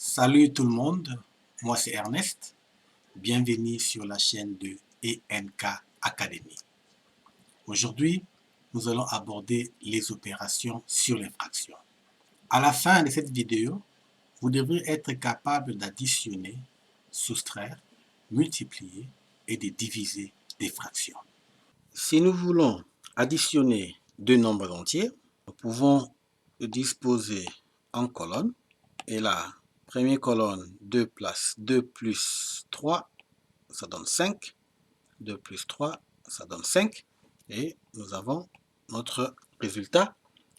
Salut tout le monde, moi c'est Ernest. Bienvenue sur la chaîne de ENK Academy. Aujourd'hui, nous allons aborder les opérations sur les fractions. À la fin de cette vidéo, vous devrez être capable d'additionner, soustraire, multiplier et de diviser des fractions. Si nous voulons additionner deux nombres entiers, nous pouvons le disposer en colonnes. Et là, première colonne, 2 plus 3, ça donne 5. 2 plus 3, ça donne 5. Et nous avons notre résultat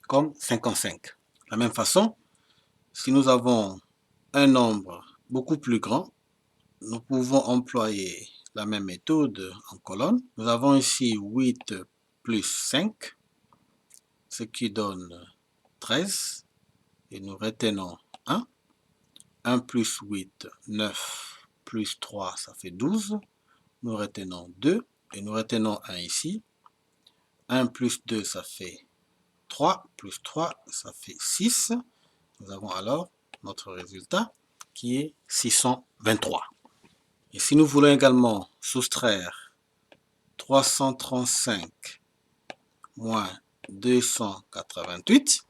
comme 55. De la même façon, si nous avons un nombre beaucoup plus grand, nous pouvons employer la même méthode en colonne. Nous avons ici 8 plus 5, ce qui donne 13. Et nous retenons 1. 1 plus 8, 9, plus 3, ça fait 12. Nous retenons 2 et nous retenons 1 ici. 1 plus 2, ça fait 3, plus 3, ça fait 6. Nous avons alors notre résultat qui est 623. Et si nous voulons également soustraire 335 moins 288,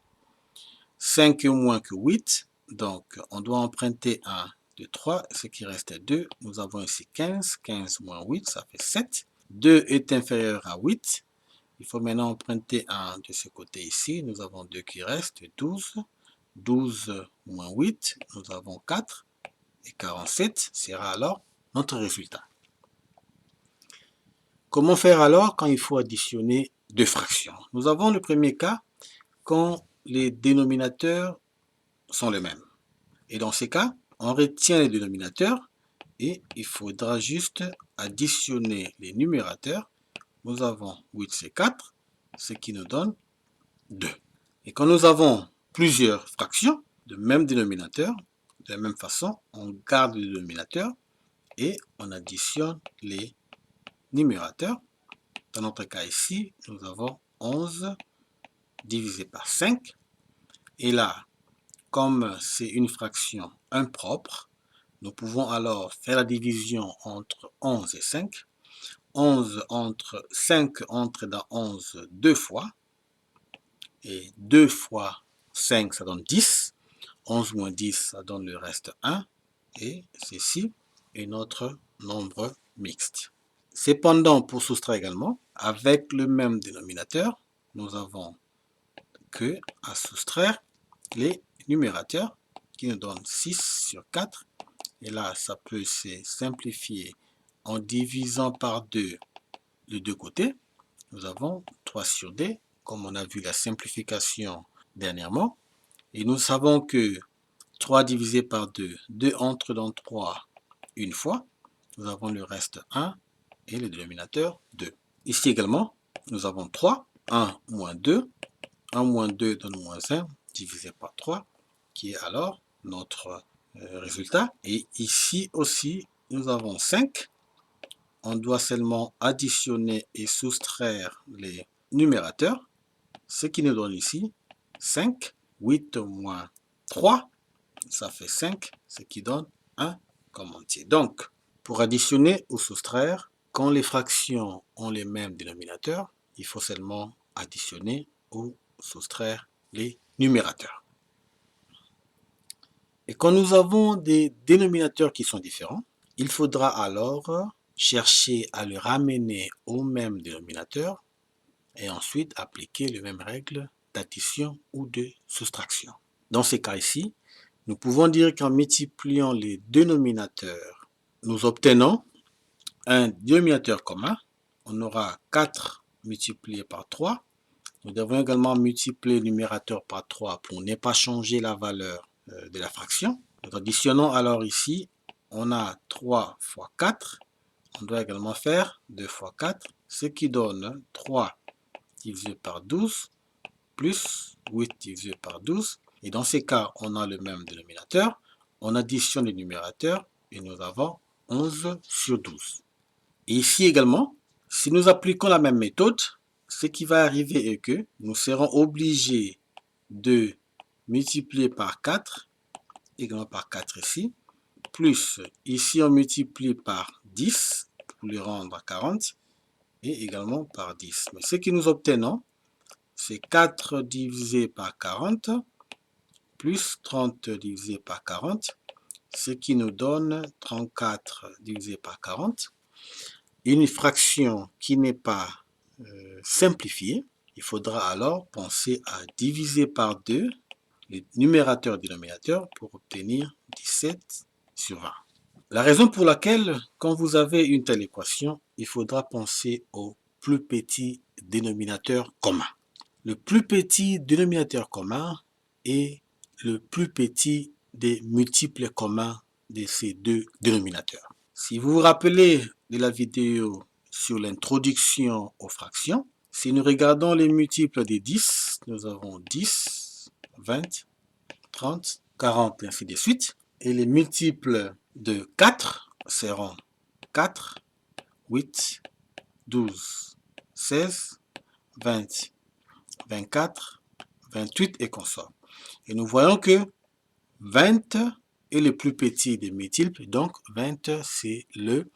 5 est moins que 8, donc on doit emprunter 1 de 3, ce qui reste 2. Nous avons ici 15, 15 moins 8, ça fait 7. 2 est inférieur à 8. Il faut maintenant emprunter 1 de ce côté ici. Nous avons 2 qui restent, 12. 12 moins 8, nous avons 4. Et 47 sera alors notre résultat. Comment faire alors quand il faut additionner deux fractions? Nous avons le premier cas quand les dénominateurs sont les mêmes. Et dans ces cas, on retient les dénominateurs et il faudra juste additionner les numérateurs. Nous avons 8, c'est 4, ce qui nous donne 2. Et quand nous avons plusieurs fractions de même dénominateur, de la même façon, on garde le dénominateur et on additionne les numérateurs. Dans notre cas ici, nous avons 11 divisé par 5. Et là, comme c'est une fraction impropre, nous pouvons alors faire la division entre 11 et 5. 5 entre dans 11 deux fois. Et 2 fois 5, ça donne 10. 11 moins 10, ça donne le reste 1. Et ceci est notre nombre mixte. Cependant, pour soustraire également, avec le même dénominateur, nous avons que à soustraire les numérateurs qui nous donnent 6 sur 4. Et là, ça peut se simplifier en divisant par 2 les deux côtés. Nous avons 3 sur D, comme on a vu la simplification dernièrement. Et nous savons que 3 divisé par 2, 2 entre dans 3 une fois. Nous avons le reste 1 et le dénominateur 2. Ici également, nous avons 3, 1 moins 2. 1 moins 2 donne moins 1, divisé par 3, qui est alors notre résultat. Et ici aussi, nous avons 5. On doit seulement additionner et soustraire les numérateurs, ce qui nous donne ici 5. 8 moins 3, ça fait 5, ce qui donne 1 comme entier. Donc, pour additionner ou soustraire, quand les fractions ont les mêmes dénominateurs, il faut seulement additionner ou soustraire les numérateurs. Et quand nous avons des dénominateurs qui sont différents, il faudra alors chercher à le ramener au même dénominateur et ensuite appliquer les mêmes règles d'addition ou de soustraction. Dans ces cas ici, nous pouvons dire qu'en multipliant les dénominateurs, nous obtenons un dénominateur commun. On aura 4 multiplié par 3. Nous devons également multiplier le numérateur par 3 pour ne pas changer la valeur de la fraction. Nous additionnons alors ici, on a 3 fois 4. On doit également faire 2 fois 4, ce qui donne 3 divisé par 12 plus 8 divisé par 12. Et dans ces cas, on a le même dénominateur. On additionne les numérateurs et nous avons 11 sur 12. Et ici également, si nous appliquons la même méthode, ce qui va arriver est que nous serons obligés de multiplier par 4 également par 4 ici, plus ici on multiplie par 10 pour le rendre à 40 et également par 10. Mais ce que nous obtenons, c'est 4 divisé par 40 plus 30 divisé par 40, ce qui nous donne 34 divisé par 40. Une fraction qui n'est pas simplifiée, il faudra alors penser à diviser par 2 le numérateur et dénominateur pour obtenir 17 sur 20. La raison pour laquelle, quand vous avez une telle équation, il faudra penser au plus petit dénominateur commun. Le plus petit dénominateur commun est le plus petit des multiples communs de ces deux dénominateurs. Si vous vous rappelez de la vidéo sur l'introduction aux fractions, si nous regardons les multiples des 10, nous avons 10, 20, 30, 40 et ainsi de suite. Et les multiples de 4 seront 4, 8, 12, 16, 20, 24, 28 et consorts. Et nous voyons que 20 est le plus petit des multiples, donc 20 c'est le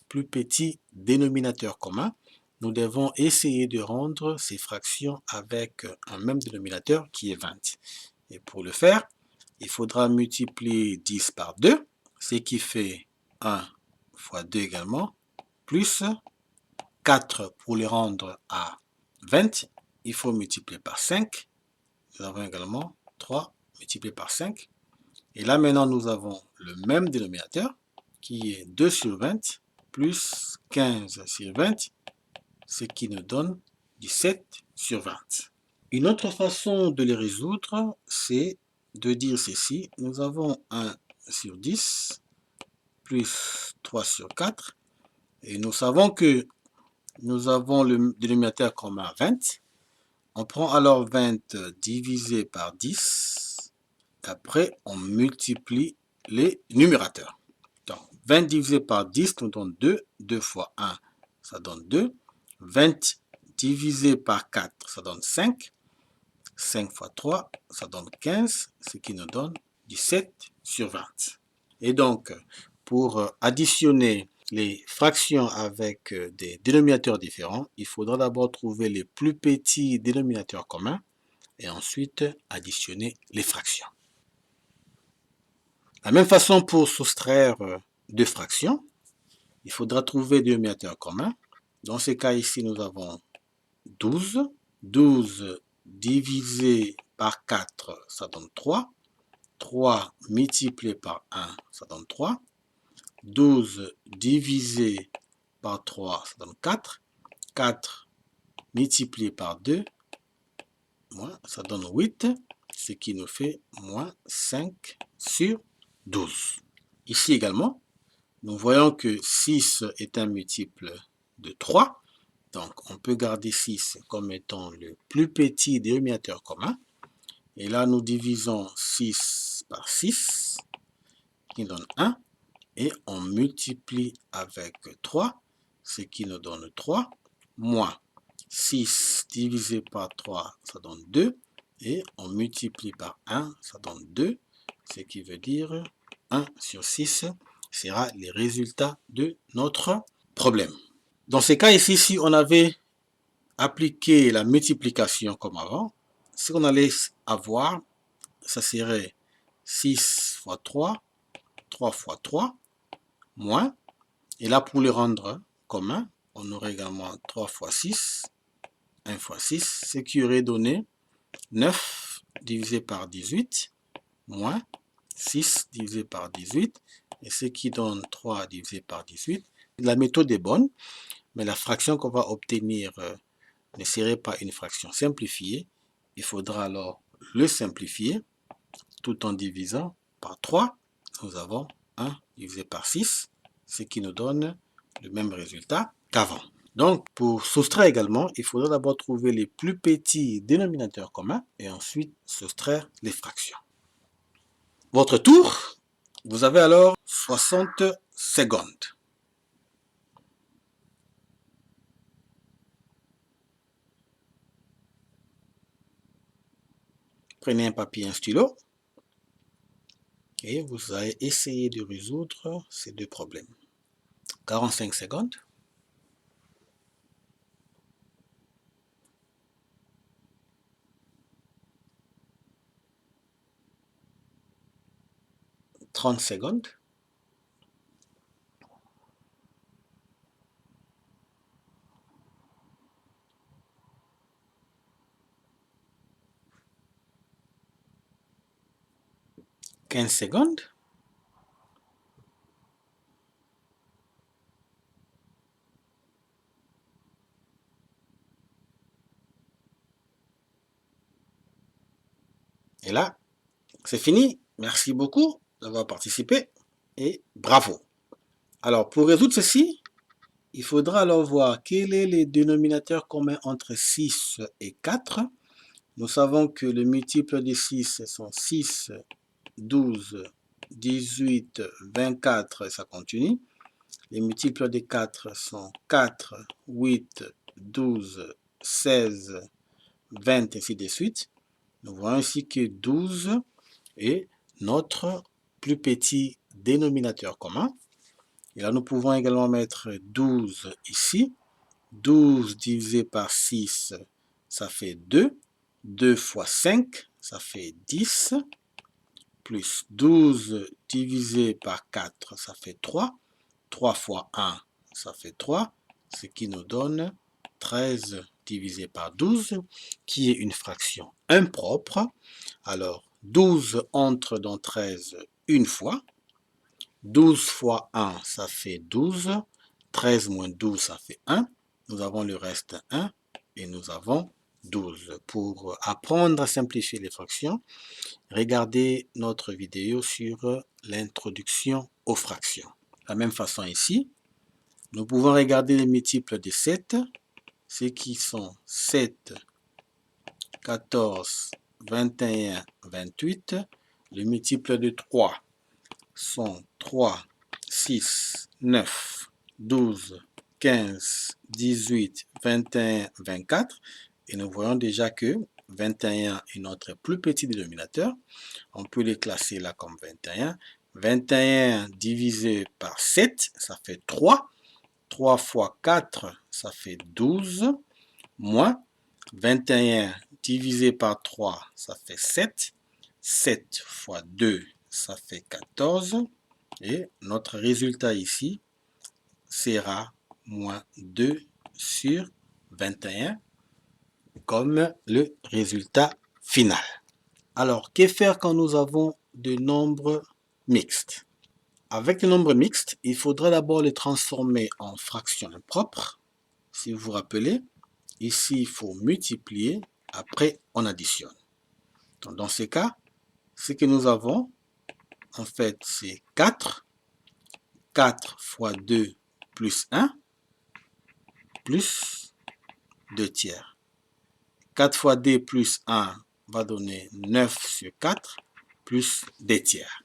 plus petit dénominateur commun. Nous devons essayer de rendre ces fractions avec un même dénominateur qui est 20. Et pour le faire, il faudra multiplier 10 par 2, ce qui fait 1 fois 2 également, plus 4 pour les rendre à 20, il faut multiplier par 5. Nous avons également 3 multiplié par 5. Et là maintenant nous avons le même dénominateur qui est 2 sur 20 plus 15 sur 20, ce qui nous donne 17 sur 20. Une autre façon de les résoudre, c'est de dire ceci. Nous avons 1 sur 10 plus 3 sur 4. Et nous savons que nous avons le dénominateur commun 20. On prend alors 20 divisé par 10. Après, on multiplie les numérateurs. Donc, 20 divisé par 10 nous donne 2. 2 fois 1, ça donne 2. 20 divisé par 4, ça donne 5. 5 fois 3, ça donne 15, ce qui nous donne 17 sur 20. Et donc, pour additionner les fractions avec des dénominateurs différents, il faudra d'abord trouver les plus petits dénominateurs communs et ensuite additionner les fractions. La même façon pour soustraire deux fractions, il faudra trouver des dénominateurs communs. Dans ce cas ici, nous avons 12. 12 divisé par 4, ça donne 3. 3 multiplié par 1, ça donne 3. 12 divisé par 3, ça donne 4. 4 multiplié par 2, ça donne 8, ce qui nous fait moins 5 sur 12. Ici également, nous voyons que 6 est un multiple de 3. Donc, on peut garder 6 comme étant le plus petit dénominateur commun. Et là, nous divisons 6 par 6, qui donne 1. Et on multiplie avec 3, ce qui nous donne 3, moins 6 divisé par 3, ça donne 2. Et on multiplie par 1, ça donne 2, ce qui veut dire 1 sur 6 sera les résultats de notre problème. Dans ce cas ici, si on avait appliqué la multiplication comme avant, ce qu'on allait avoir, ça serait 6 fois 3, 3 fois 3, moins, et là pour le rendre commun, on aurait également 3 fois 6, 1 fois 6, ce qui aurait donné 9 divisé par 18, moins 6 divisé par 18, et ce qui donne 3 divisé par 18. La méthode est bonne, mais la fraction qu'on va obtenir ne serait pas une fraction simplifiée. Il faudra alors le simplifier tout en divisant par 3. Nous avons 1 divisé par 6, ce qui nous donne le même résultat qu'avant. Donc, pour soustraire également, il faudra d'abord trouver les plus petits dénominateurs communs et ensuite soustraire les fractions. Votre tour, vous avez alors 60 secondes. Prenez un papier et un stylo et vous allez essayer de résoudre ces deux problèmes. 45 secondes. « 30 secondes. « 15 secondes. Et là, c'est fini. Merci beaucoup d'avoir participé et bravo. Alors, pour résoudre ceci, il faudra alors voir quel est le dénominateur commun entre 6 et 4. Nous savons que le multiple de 6 sont 6, 12, 18, 24, ça continue. Les multiples de 4 sont 4, 8, 12, 16, 20, ainsi de suite. Nous voyons ici que 12 est notre plus petit dénominateur commun. Et là, nous pouvons également mettre 12 ici. 12 divisé par 6, ça fait 2. 2 fois 5, ça fait 10. Plus 12 divisé par 4, ça fait 3. 3 fois 1, ça fait 3. Ce qui nous donne 13 divisé par 12, qui est une fraction impropre. Alors, 12 entre dans 13 une fois. 12 fois 1, ça fait 12. 13 moins 12, ça fait 1. Nous avons le reste 1 et nous avons 12. Pour apprendre à simplifier les fractions, regardez notre vidéo sur l'introduction aux fractions. De la même façon ici, nous pouvons regarder les multiples de 7, ceux qui sont 7, 14, 21, 28. Les multiples de 3 sont 3, 6, 9, 12, 15, 18, 21, 24. Et nous voyons déjà que 21 est notre plus petit dénominateur. On peut les classer là comme 21. 21 divisé par 7, ça fait 3. 3 fois 4, ça fait 12. Moins 21 divisé par 3, ça fait 7. 7 fois 2, ça fait 14. Et notre résultat ici sera moins 2 sur 21 comme le résultat final. Alors, que faire quand nous avons des nombres mixtes? Avec les nombres mixtes, il faudra d'abord les transformer en fractions impropres. Si vous vous rappelez, ici, il faut multiplier, après on additionne. Donc, dans ce cas, ce que nous avons, en fait, c'est 4. 4 fois 2 plus 1, plus 2 tiers. 4 fois 2 plus 1 va donner 9 sur 4, plus 2 tiers.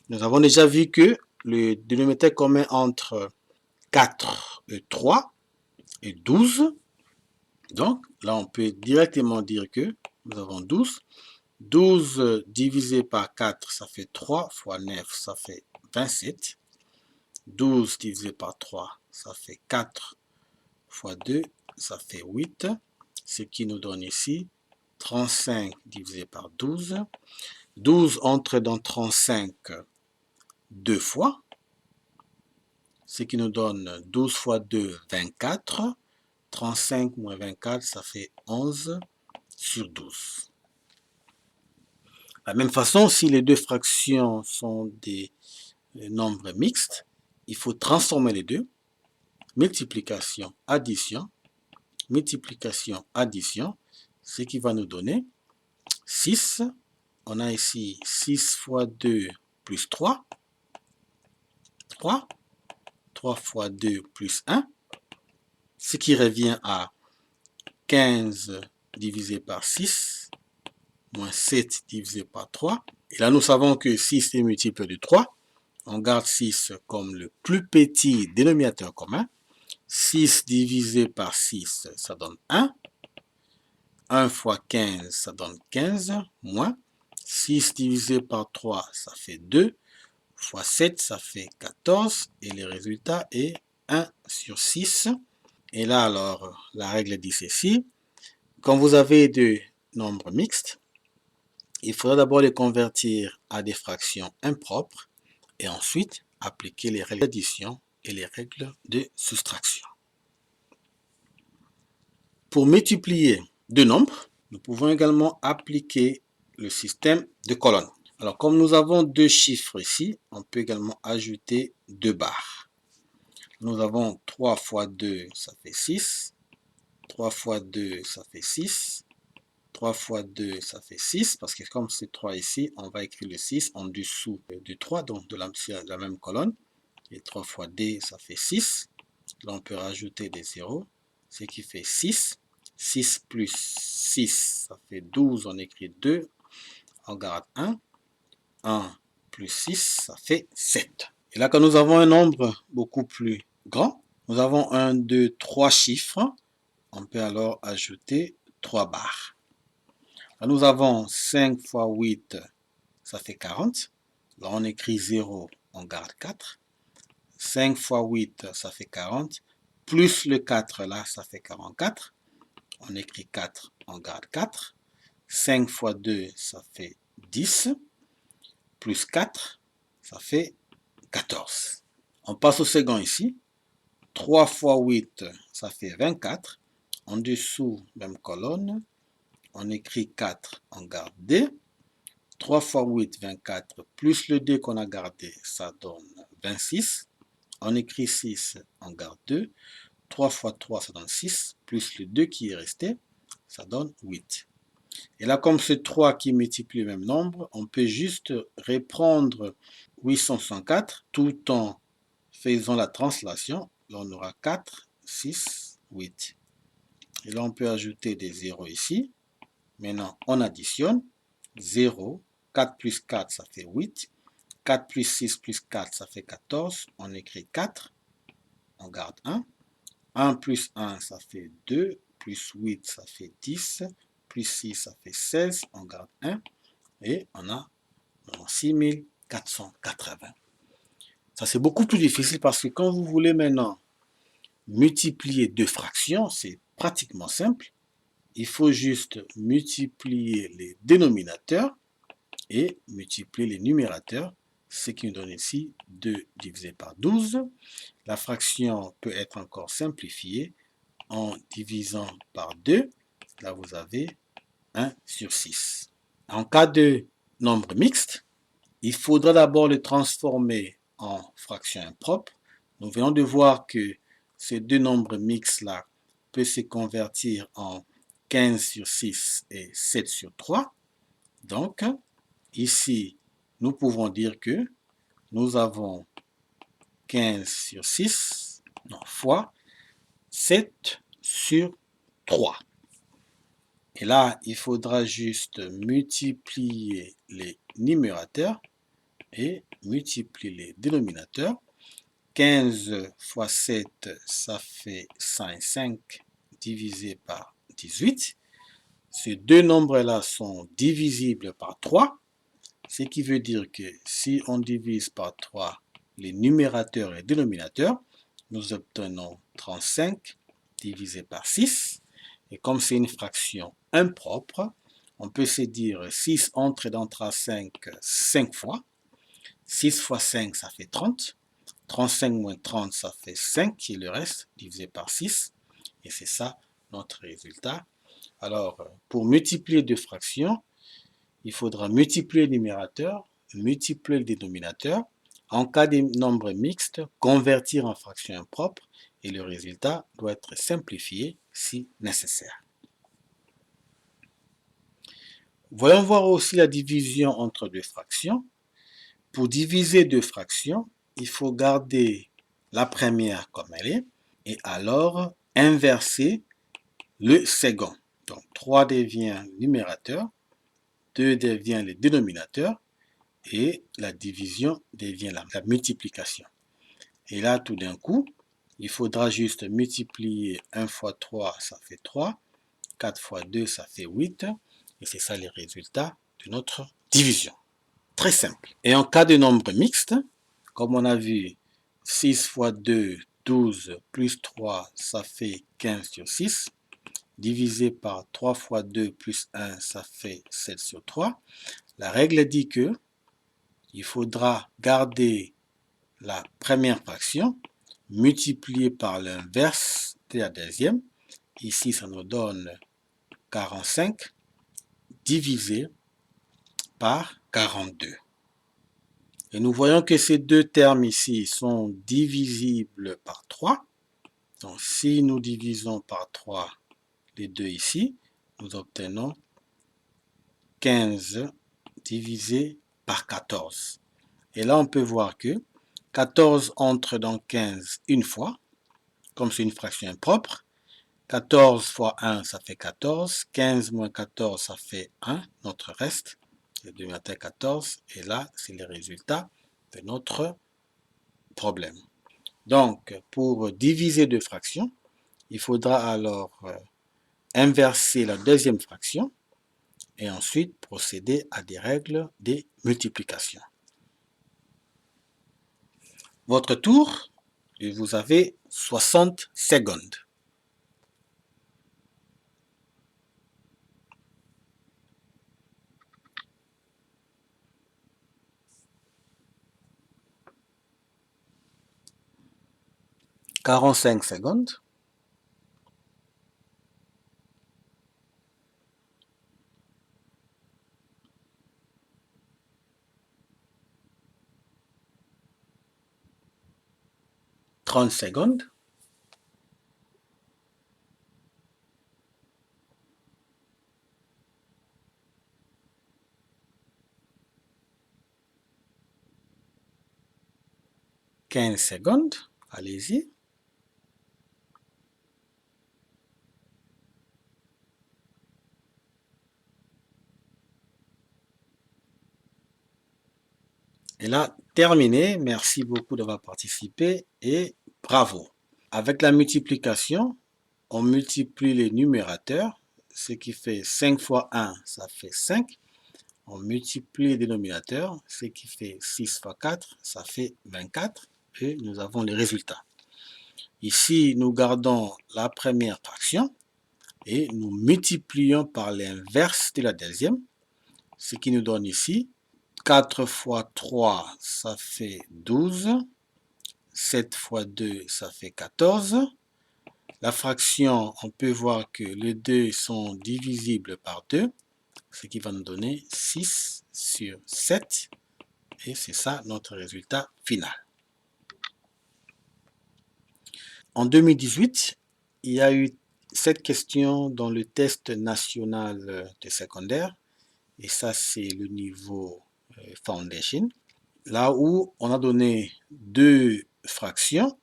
Nous avons déjà vu que le dénominateur commun entre 4 et 3 est 12. Donc, là, on peut directement dire que nous avons 12. 12 divisé par 4, ça fait 3 fois 9, ça fait 27. 12 divisé par 3, ça fait 4 fois 2, ça fait 8. Ce qui nous donne ici 35 divisé par 12. 12 entre dans 35 deux fois, ce qui nous donne 12 fois 2, 24. 35 moins 24, ça fait 11 sur 12. De la même façon, si les deux fractions sont des nombres mixtes, il faut transformer les deux. Multiplication, addition, multiplication, addition, ce qui va nous donner 6. On a ici 6 fois 2 plus 3. 3. 3 fois 2 plus 1. Ce qui revient à 15 divisé par 6, moins 7 divisé par 3. Et là, nous savons que 6 est multiple de 3. On garde 6 comme le plus petit dénominateur commun. 6 divisé par 6, ça donne 1. 1 fois 15, ça donne 15, moins 6 divisé par 3, ça fait 2. Fois 7, ça fait 14. Et le résultat est 1 sur 6. Et là, alors, la règle dit ceci. Quand vous avez deux nombres mixtes, il faudra d'abord les convertir à des fractions impropres et ensuite appliquer les règles d'addition et les règles de soustraction. Pour multiplier deux nombres, nous pouvons également appliquer le système de colonnes. Alors, comme nous avons deux chiffres ici, on peut également ajouter deux barres. Nous avons 3 fois 2, ça fait 6. 3 fois 2, ça fait 6. 3 fois 2, ça fait 6, parce que comme c'est 3 ici, on va écrire le 6 en dessous du 3, donc de la même colonne. Et 3 fois D, ça fait 6. Là, on peut rajouter des zéros, ce qui fait 6. 6 plus 6, ça fait 12, on écrit 2, on garde 1. 1 plus 6, ça fait 7. Et là, quand nous avons un nombre beaucoup plus grand, nous avons 1, 2, 3 chiffres, on peut alors ajouter 3 barres. Là, nous avons 5 fois 8, ça fait 40. Là, on écrit 0, on garde 4. 5 fois 8, ça fait 40. Plus le 4, là, ça fait 44. On écrit 4, on garde 4. 5 fois 2, ça fait 10. Plus 4, ça fait 14. On passe au second ici. 3 fois 8, ça fait 24. En dessous, même colonne. On écrit 4, on garde D. 3 fois 8, 24, plus le 2 qu'on a gardé, ça donne 26. On écrit 6, on garde 2. 3 fois 3, ça donne 6, plus le 2 qui est resté, ça donne 8. Et là, comme c'est 3 qui multiplie le même nombre, on peut juste reprendre 864 tout en faisant la translation. Là, on aura 4, 6, 8. Et là, on peut ajouter des zéros ici. Maintenant, on additionne. 0, 4 plus 4, ça fait 8. 4 plus 6 plus 4, ça fait 14. On écrit 4. On garde 1. 1 plus 1, ça fait 2. Plus 8, ça fait 10. Plus 6, ça fait 16. On garde 1. Et on a 6480. Ça, c'est beaucoup plus difficile parce que quand vous voulez maintenant multiplier deux fractions, c'est pratiquement simple. Il faut juste multiplier les dénominateurs et multiplier les numérateurs, ce qui nous donne ici 2 divisé par 12. La fraction peut être encore simplifiée en divisant par 2. Là, vous avez 1 sur 6. En cas de nombre mixte, il faudra d'abord le transformer en fraction impropre. Nous venons de voir que ces deux nombres mixtes-là peuvent se convertir en 15 sur 6 et 7 sur 3. Donc, ici, nous pouvons dire que nous avons 15 sur 6 fois 7 sur 3. Et là, il faudra juste multiplier les numérateurs et multiplier les dénominateurs. 15 fois 7, ça fait 105 divisé par 18. Ces deux nombres-là sont divisibles par 3, ce qui veut dire que si on divise par 3 les numérateurs et les dénominateurs, nous obtenons 35 divisé par 6. Et comme c'est une fraction impropre, on peut se dire 6 entre dans 35 5 fois. 6 fois 5, ça fait 30. 35 moins 30, ça fait 5 et le reste divisé par 6. Et c'est ça notre résultat. Alors, pour multiplier deux fractions, il faudra multiplier le numérateur, multiplier le dénominateur. En cas de nombre mixte, convertir en fraction impropre et le résultat doit être simplifié si nécessaire. Voyons voir aussi la division entre deux fractions. Pour diviser deux fractions, il faut garder la première comme elle est et alors inverser le second. Donc 3 devient le numérateur, 2 devient le dénominateur et la division devient la multiplication. Et là, tout d'un coup, il faudra juste multiplier 1 fois 3, ça fait 3. 4 fois 2, ça fait 8. Et c'est ça les résultats de notre division. Très simple. Et en cas de nombre mixte, comme on a vu, 6 fois 2, 12, plus 3, ça fait 15 sur 6. Divisé par 3 fois 2 plus 1, ça fait 7 sur 3. La règle dit que il faudra garder la première fraction multipliée par l'inverse de la deuxième. Ici, ça nous donne 45 divisé par 42. Et nous voyons que ces deux termes ici sont divisibles par 3. Donc, si nous divisons par 3 les deux ici, nous obtenons 15 divisé par 14. Et là, on peut voir que 14 entre dans 15 une fois, comme c'est une fraction impropre. 14 fois 1, ça fait 14. 15 moins 14, ça fait 1, notre reste. Le dénominateur 14. Et là, c'est le résultat de notre problème. Donc, pour diviser deux fractions, il faudra alors inverser la deuxième fraction et ensuite procéder à des règles des multiplications. Votre tour, et vous avez 60 secondes. « 45 secondes. « 30 secondes. » « 15 secondes. » Allez-y. Et là, terminé. Merci beaucoup d'avoir participé et bravo. Avec la multiplication, on multiplie les numérateurs, ce qui fait 5 fois 1, ça fait 5. On multiplie les dénominateurs, ce qui fait 6 fois 4, ça fait 24. Et nous avons les résultats. Ici, nous gardons la première fraction et nous multiplions par l'inverse de la deuxième, ce qui nous donne ici 4 fois 3, ça fait 12. 7 fois 2, ça fait 14. La fraction, on peut voir que les deux sont divisibles par 2, ce qui va nous donner 6 sur 7. Et c'est ça notre résultat final. En 2018, il y a eu cette question dans le test national de secondaire. Et ça, c'est le niveau Foundation. Là où on a donné deux fractions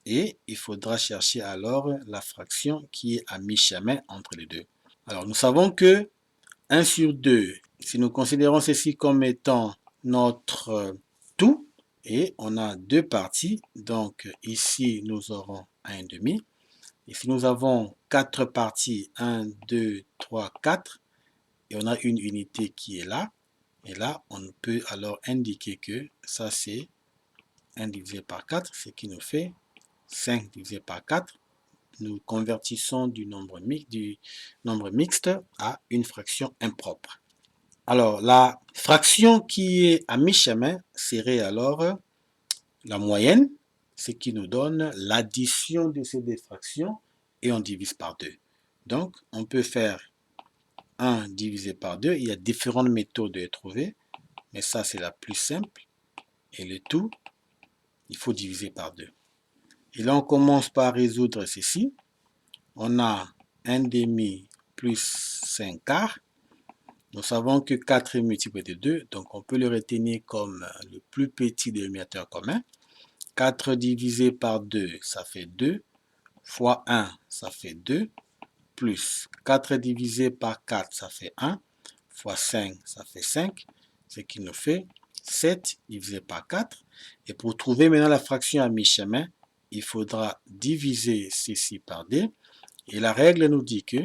et il faudra chercher alors la fraction qui est à mi-chemin entre les deux. Alors, nous savons que 1 sur 2, si nous considérons ceci comme étant notre tout, et on a deux parties, donc ici, nous aurons 1,5. Et si nous avons 4 parties, 1, 2, 3, 4, et on a une unité qui est là, et là, on peut alors indiquer que ça, c'est 1 divisé par 4, ce qui nous fait 5 divisé par 4. Nous convertissons du nombre mixte à une fraction impropre. Alors, la fraction qui est à mi-chemin serait alors la moyenne, ce qui nous donne l'addition de ces deux fractions et on divise par 2. Donc, on peut faire 1 divisé par 2. Il y a différentes méthodes de les trouver, mais ça, c'est la plus simple. Et le tout, il faut diviser par 2. Et là, on commence par résoudre ceci. On a 1,5 plus 5 quarts. Nous savons que 4 est multiple de 2, donc on peut le retenir comme le plus petit dénominateur commun. 4 divisé par 2, ça fait 2, fois 1, ça fait 2, plus 4 divisé par 4, ça fait 1, fois 5, ça fait 5, ce qui nous fait 7 divisé par 4. Et pour trouver maintenant la fraction à mi-chemin, il faudra diviser ceci par 2. Et la règle nous dit que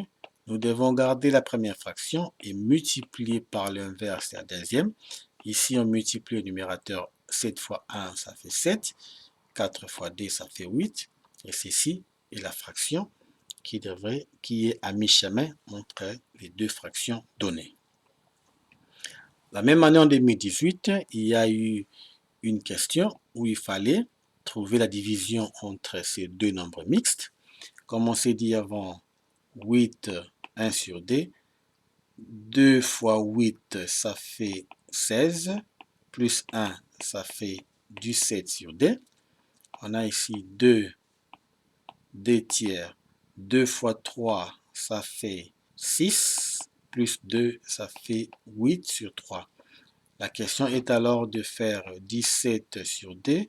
nous devons garder la première fraction et multiplier par l'inverse la deuxième. Ici, on multiplie le numérateur 7 fois 1, ça fait 7. 4 fois 2, ça fait 8. Et ceci est la fraction qui est à mi-chemin entre les deux fractions données. La même année, en 2018, il y a eu une question où il fallait trouver la division entre ces deux nombres mixtes. Comme on s'est dit avant, 8, 1 sur D. 2 fois 8, ça fait 16. Plus 1, ça fait du 7 sur D. On a ici 2 tiers. 2 fois 3, ça fait 6. Plus 2, ça fait 8 sur 3. La question est alors de faire 17 sur D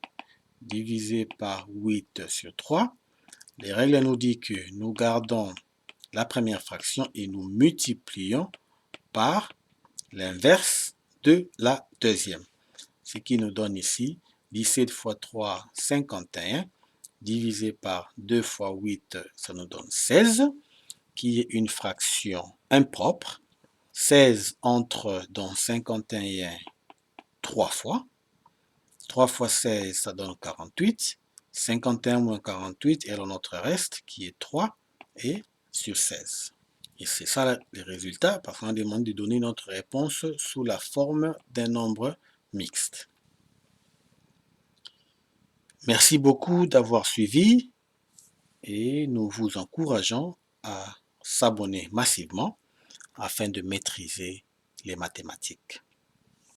divisé par 8 sur 3. Les règles nous disent que nous gardons la première fraction et nous multiplions par l'inverse de la deuxième. Ce qui nous donne ici 17 fois 3, 51, divisé par 2 fois 8, ça nous donne 16, qui est une fraction impropre. 16 entre dans 51 et 1 3 fois. 3 fois 16, ça donne 48. 51 moins 48 est notre reste, qui est 3 et sur 16. Et c'est ça le résultat, parce qu'on demande de donner notre réponse sous la forme d'un nombre mixte. Merci beaucoup d'avoir suivi et nous vous encourageons à s'abonner massivement afin de maîtriser les mathématiques.